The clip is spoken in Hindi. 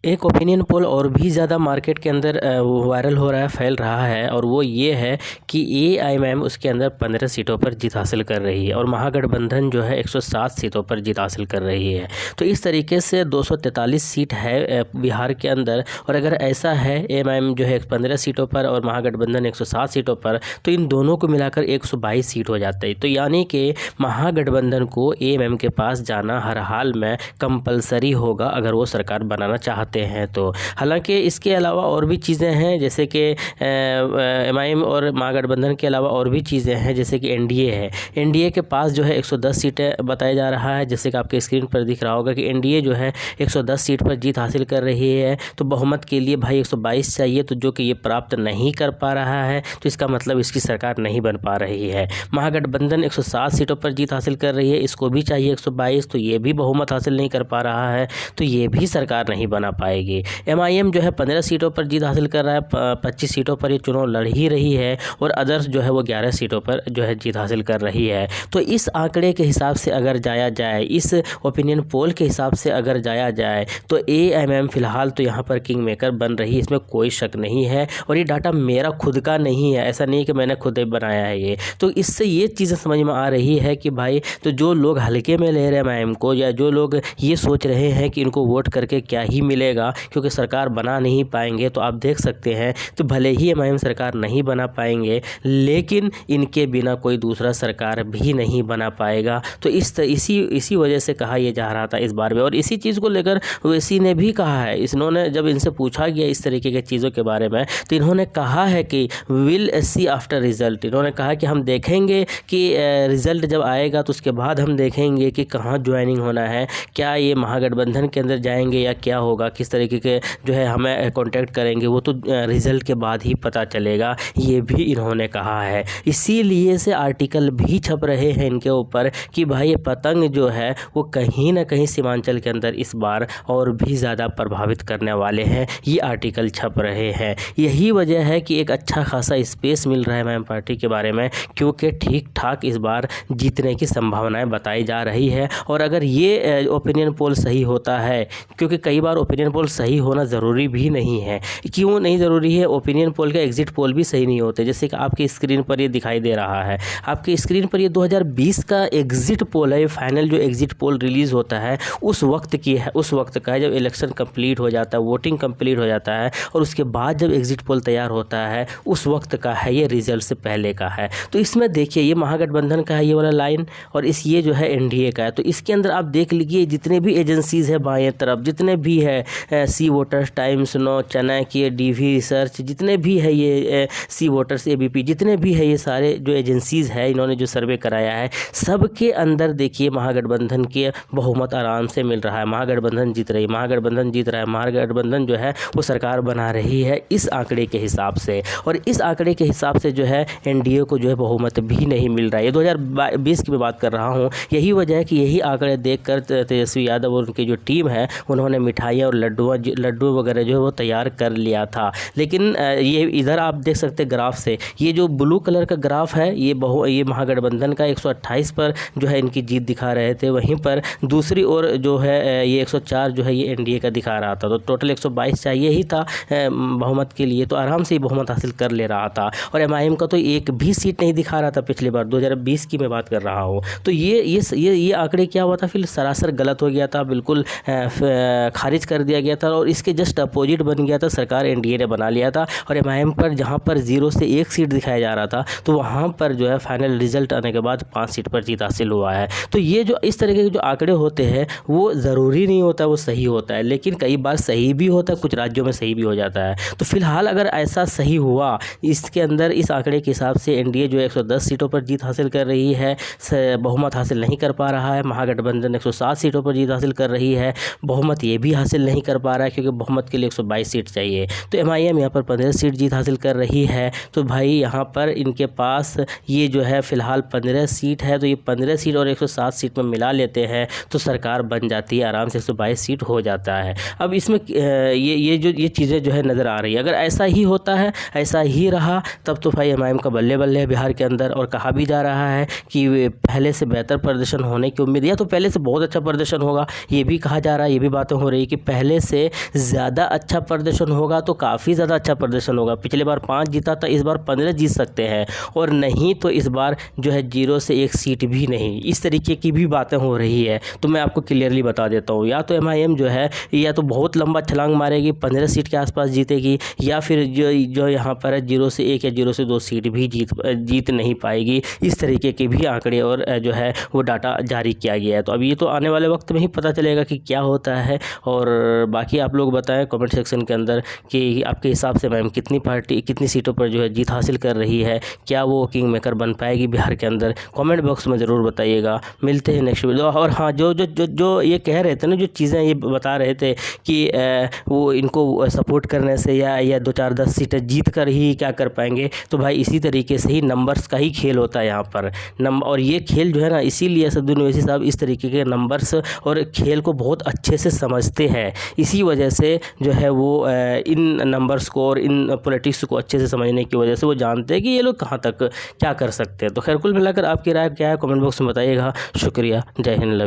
एक ओपिनियन पोल और भी ज़्यादा मार्केट के अंदर वायरल हो रहा है, फैल रहा है, और वो ये है कि एआईएमआईएम उसके अंदर 15 सीटों पर जीत हासिल कर रही है और महागठबंधन जो है 107 सीटों पर जीत हासिल कर रही है। तो इस तरीके से 243 सीट है बिहार के अंदर, और अगर ऐसा है एआईएमआईएम जो है 15 सीटों पर और महागठबंधन 107 सीटों पर, तो इन दोनों को मिलाकर 122 सीट हो जाता है। तो यानी कि महागठबंधन को एआईएमआईएम के पास जाना हर हाल में कंपलसरी होगा अगर वो सरकार बनाना चाहते हैं तो। हालांकि इसके अलावा और भी चीज़ें हैं, जैसे कि एमआईएम और महागठबंधन के अलावा और भी चीज़ें हैं, जैसे कि एनडीए है। एनडीए के पास जो है 110 सीटें बताया जा रहा है, जैसे कि आपके स्क्रीन पर दिख रहा होगा कि एनडीए जो है 110 सीट पर जीत हासिल कर रही है। तो बहुमत के लिए भाई 122 चाहिए, तो जो कि ये प्राप्त नहीं कर पा रहा है, तो इसका मतलब इसकी सरकार नहीं बन पा रही है। महागठबंधन 107 सीटों पर जीत हासिल कर रही है, इसको भी चाहिए 122, तो ये भी बहुमत हासिल नहीं कर पा रहा है, तो ये भी सरकार नहीं बना पाएगी। एमआईएम जो है 15 सीटों पर जीत हासिल कर रहा है, 25 सीटों पर ये चुनाव लड़ ही रही है, और अदर्स जो है वो 11 सीटों पर जो है जीत हासिल कर रही है। तो इस आंकड़े के हिसाब से अगर जाया जाए, इस ओपिनियन पोल के हिसाब से अगर जाया जाए, तो एआईएमआईएम फिलहाल तो यहाँ पर किंग मेकर बन रही है, इसमें कोई शक नहीं है। और ये डाटा मेरा खुद का नहीं है, ऐसा नहीं कि मैंने खुद ही बनाया है ये। तो इससे ये चीज़ें समझ में आ रही है कि भाई, तो जो लोग हल्के में ले रहे हैं एमआईएम को, या जो लोग ये सोच रहे हैं कि इनको वोट करके क्या ही मिलेगा क्योंकि सरकार बना नहीं पाएंगे, तो आप देख सकते हैं, तो भले ही एमआईएम सरकार नहीं बना पाएंगे, लेकिन इनके बिना कोई दूसरा सरकार भी नहीं बना पाएगा। तो इसी वजह से कहा यह जा रहा था इस बार में, और इसी चीज़ को लेकर ओवैसी ने भी कहा है। इन्होंने जब इनसे पूछा गया इस तरीके के चीज़ों के बारे में, तो इन्होंने कहा है कि विल सी आफ्टर रिजल्ट। इन्होंने कहा कि हम देखेंगे कि रिज़ल्ट जब आएगा तो उसके बाद हम देखेंगे कि कहाँ ज्वाइनिंग होना है, क्या ये महागठबंधन के अंदर जाएंगे या क्या होगा, किस तरीके के जो है हमें कांटेक्ट करेंगे, वो तो रिज़ल्ट के बाद ही पता चलेगा, ये भी इन्होंने कहा है। इसीलिए से आर्टिकल भी छप रहे हैं इनके ऊपर कि भाई ये पतंग जो है वो कहीं ना कहीं सीमांचल के अंदर इस बार और भी ज़्यादा प्रभावित करने वाले हैं, ये आर्टिकल छप रहे हैं। यही वजह है कि एक अच्छा खासा स्पेस मिल रहा है एमआईएम पार्टी के बारे में, क्योंकि ठीक ठाक इस बार जीतने की संभावनाएं बताई जा रही है। और अगर ये ओपिनियन पोल सही होता है, क्योंकि कई बार ओपिनियन पोल सही होना ज़रूरी भी नहीं है। क्यों नहीं ज़रूरी है? ओपिनियन पोल का एग्जिट पोल भी सही नहीं होते, जैसे कि आपकी स्क्रीन पर ये दिखाई दे रहा है। आपकी स्क्रीन पर ये 2020 का एग्जिट पोल है, फाइनल जो एग्जिट पोल रिलीज़ होता है उस वक्त का है, जब इलेक्शन कंप्लीट हो जाता है, वोटिंग कंप्लीट हो जाता है, और उसके बाद जब एग्जिट पोल तैयार होता है उस वक्त का है, ये रिजल्ट से पहले का है। तो इसमें देखिए ये महागठबंधन का है ये वाला लाइन, और ये जो है एनडीए का है। तो इसके अंदर आप देख लीजिए जितने भी एजेंसीज़ है बाएं तरफ, जितने भी है C voters, Times Now, Chanakya, DV research, जितने भी है ये सी वोटर्स, एबीपी, जितने भी है ये सारे जो एजेंसीज़ है, इन्होंने जो सर्वे कराया है, सबके अंदर देखिए महागठबंधन के बहुमत आराम से मिल रहा है। महागठबंधन जीत रही है, महागठबंधन जीत रहा है, महागठबंधन जो है वो सरकार बना रही है इस आंकड़े के हिसाब से। और इस आंकड़े के हिसाब से जो है एनडीए को जो है बहुमत भी नहीं मिल रहा है। ये 2020 की मैं बात कर रहा हूँ। यही वजह है कि यही आंकड़े देखकर तेजस्वी यादव और उनकी जो टीम है उन्होंने मिठाइयाँ और लड्डू वगैरह जो है वो तैयार कर लिया था। लेकिन ये इधर आप देख सकते हैं ग्राफ से, ये जो ब्लू कलर का ग्राफ है ये महागठबंधन का 128 पर जो है इनकी जीत दिखा रहे थे, वहीं पर दूसरी ओर जो है ये 104 जो है ये एनडीए का दिखा रहा था। तो टोटल 122 चाहिए ही था बहुमत के लिए, तो आराम से ही बहुमत हासिल कर ले रहा था। और एमआईएम का तो एक भी सीट नहीं दिखा रहा था पिछली बार, 2020 की मैं बात कर रहा हूँ। तो ये आंकड़े क्या हुआ था, फिर सरासर गलत हो गया था, बिल्कुल खारिज कर दिया गया था, और इसके जस्ट अपोजिट बन गया था, सरकार एनडीए ने बना लिया था। और एमआईएम पर जहाँ पर 0 से 1 सीट दिखाया जा रहा था, तो वहाँ पर जो है फाइनल रिजल्ट आने के बाद 5 सीट पर जीत हासिल हुआ है। तो ये जो इस तरीके के जो आंकड़े होते हैं वो ज़रूरी नहीं होता वो सही होता है, लेकिन कई बार सही भी होता है, कुछ राज्यों में सही भी हो जाता है। तो फिलहाल अगर ऐसा सही हुआ, इसके अंदर इस आंकड़े के हिसाब से एनडीए जो 110 सीटों पर जीत हासिल कर रही है, बहुमत हासिल नहीं कर पा रहा है। महागठबंधन 107 सीटों पर जीत हासिल कर रही है, बहुमत ये भी हासिल नहीं कर पा रहा है, क्योंकि बहुमत के लिए 122 सीट चाहिए। तो एमआईएम यहाँ पर 15 सीट जीत हासिल कर रही है। तो भाई यहाँ पर इनके पास ये जो है फिलहाल 15 सीट है, तो ये 15 सीट और 107 सीट में मिला लेते हैं तो सरकार बन जाती है, आराम से 122 सीट हो जाता है। अब इसमें ये चीज़ें जो है नज़र आ रही है। अगर ऐसा ही होता है, ऐसा ही रहा, तब तो भाई एमआईएम का बल्ले बल्ले है बिहार के अंदर। और कहा भी जा रहा है कि पहले से बेहतर प्रदर्शन होने की उम्मीद, या तो पहले से बहुत अच्छा प्रदर्शन होगा, ये भी कहा जा रहा है, ये भी बातें हो रही है कि पहले पहले से ज़्यादा अच्छा प्रदर्शन होगा तो काफ़ी ज़्यादा अच्छा प्रदर्शन होगा। पिछले बार 5 जीता था, इस बार 15 जीत सकते हैं, और नहीं तो इस बार जो है 0 से 1 सीट भी नहीं, इस तरीके की भी बातें हो रही है। तो मैं आपको क्लियरली बता देता हूँ, या तो MIM जो है या तो बहुत लंबा छलांग मारेगी, 15 सीट के आसपास जीतेगी, या फिर जो यहाँ पर है 0 से 1 या 0 से 2 सीट भी जीत नहीं पाएगी। इस तरीके के भी आंकड़े और जो है वो डाटा जारी किया गया है। तो अब ये तो आने वाले वक्त में ही पता चलेगा कि क्या होता है। और बाकी आप लोग बताएं कमेंट सेक्शन के अंदर कि आपके हिसाब से मैम कितनी सीटों पर जो है जीत हासिल कर रही है, क्या वो किंग मेकर बन पाएगी बिहार के अंदर, कमेंट बॉक्स में ज़रूर बताइएगा। मिलते हैं नेक्स्ट वीडियो। और हाँ, जो ये कह रहे थे ना, जो चीज़ें ये बता रहे थे कि वो इनको सपोर्ट करने से या 2-4-10 सीटें जीत कर ही क्या कर पाएंगे, तो भाई इसी तरीके से ही नंबर्स का ही खेल होता है यहाँ पर। और ये खेल जो है ना, इसीलिए असदुद्दीन ओवैसी साहब इस तरीके के नंबर्स और खेल को बहुत अच्छे से समझते हैं। इसी वजह से जो है वो इन नंबर्स को और इन पॉलिटिक्स को अच्छे से समझने की वजह से वो जानते हैं कि ये लोग कहाँ तक क्या कर सकते हैं। तो खैर कुल मिलाकर आपकी राय क्या है, कमेंट बॉक्स में बताइएगा। शुक्रिया, जय हिंद।